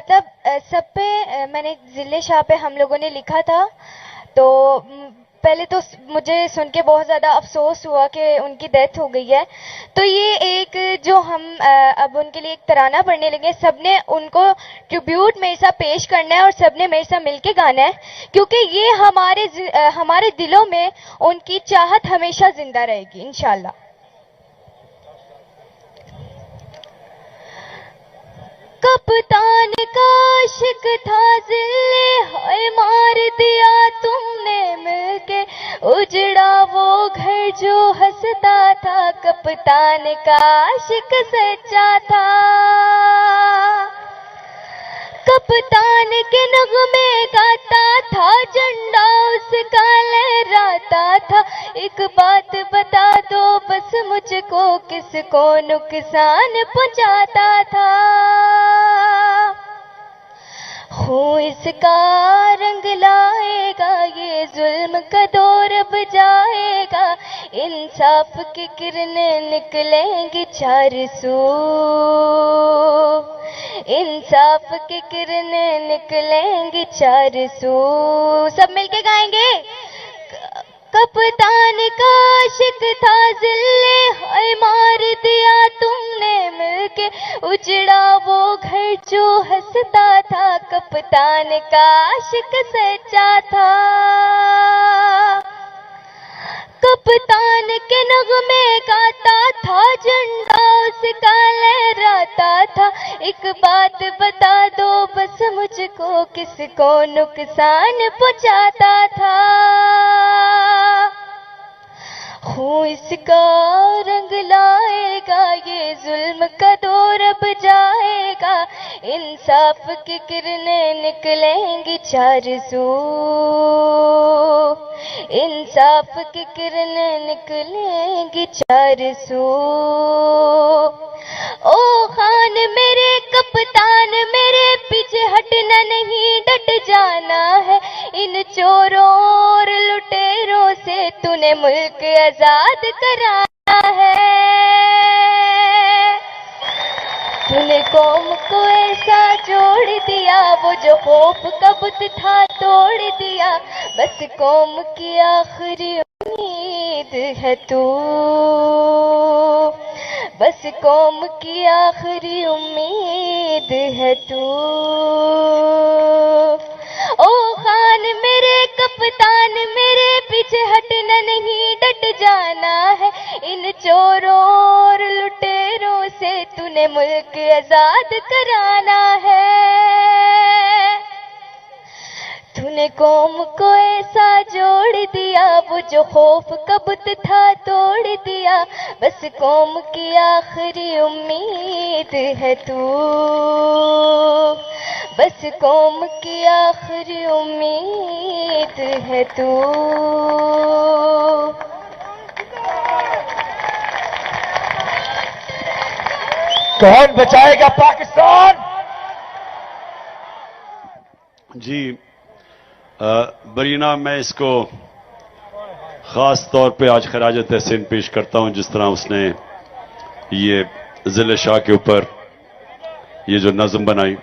मतलब सब पे मैंने जिले शाह पे हम लोगों ने लिखा था, तो पहले तो मुझे सुन के बहुत ज़्यादा अफसोस हुआ कि उनकी डेथ हो गई है। तो ये एक जो हम अब उनके लिए एक तराना पढ़ने लगे, सबने उनको ट्रिब्यूट मेरे साथ पेश करना है और सबने मेरे साथ मिलके गाना है, क्योंकि ये हमारे दिलों में उनकी चाहत हमेशा जिंदा रहेगी इंशाल्लाह। कप्तान का आशिक था जिले, हाय मार दिया तुमने मिलके, उजड़ा वो घर जो हंसता था, कप्तान का आशिक सच्चा था। कप्तान के नगमे गाता था, झंडा उसका लहराता था। एक बात बता दो बस मुझको, किसको नुकसान पहुंचाता था। खून इसका रंग लाएगा, ये जुल्म का दौर अब जाएगा, इंसाफ की किरणें निकलेंगी चार सू, इंसाफ की किरणें निकलेंगी चार सू। सब मिलके गाएंगे। कप्तान का आशिक था जिले, हाय मार दिया तुमने मिलके, उजड़ा वो घर जो हंसता था, कप्तान का आशिक सच्चा था। कप्तान के नगमे गाता था, झंडा उसका लहराता था। एक बात बता दो बस मुझको, किसको नुकसान पहुंचाता था। खून इसका रंग लाएगा, ये जुल्म का दौर अब जाएगा, इंसाफ की किरणें निकलेंगी चार सू, इंसाफ की किरणें निकलेंगी चार सू। ओ खान मेरे कप्तान मेरे, पीछे हटना नहीं डट जाना है, इन चोरों और लुटेरों से तूने मुल्क आजाद कराना है। तूने कौम को ऐसा जोड़ दिया, वो जो खौफ का बुत था तोड़ दिया, बस कौम की आखिरी उम्मीद है तू, बस कौम की आखिरी उम्मीद है तू। ओ खान मेरे कप्तान मेरे, पीछे हटना नहीं डट जाना है, इन चोरों और लुटेरों से तूने मुल्क आजाद कराना है। तूने कौम को ऐसा जोड़ दिया, वो जो खौफ का बुत था तोड़ दिया, बस कौम की आखिरी उम्मीद है तू, बस कौम की आखिरी उम्मीद है तू। कौन बचाएगा पाकिस्तान? जी बरीना, मैं इसको ख़ास तौर पे आज खराज तहसीन पेश करता हूं, जिस तरह उसने ये ज़िले शाह के ऊपर ये जो नज़्म बनाई।